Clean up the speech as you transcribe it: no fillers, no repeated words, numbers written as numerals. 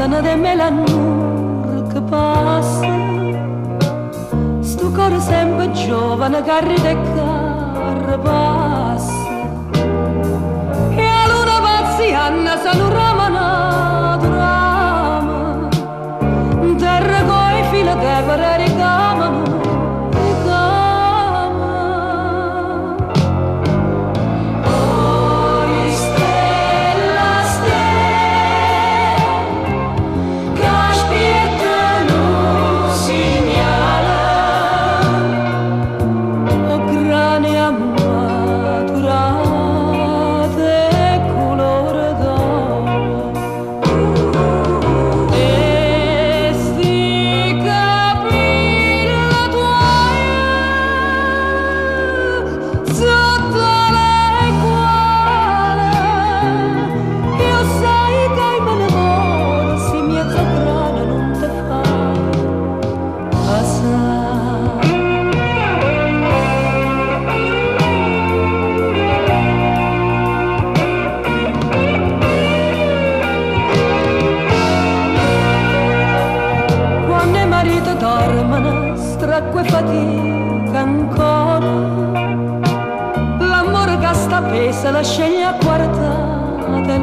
passano di me l'annur che passa, sto cuore sempre giovane che ride e che passa, e a luna pazziana se non ramana drama, terra coi filo che per ricamano. Dormono, stracque fatica ancora, l'amore che sta pesa la sceglie a guardare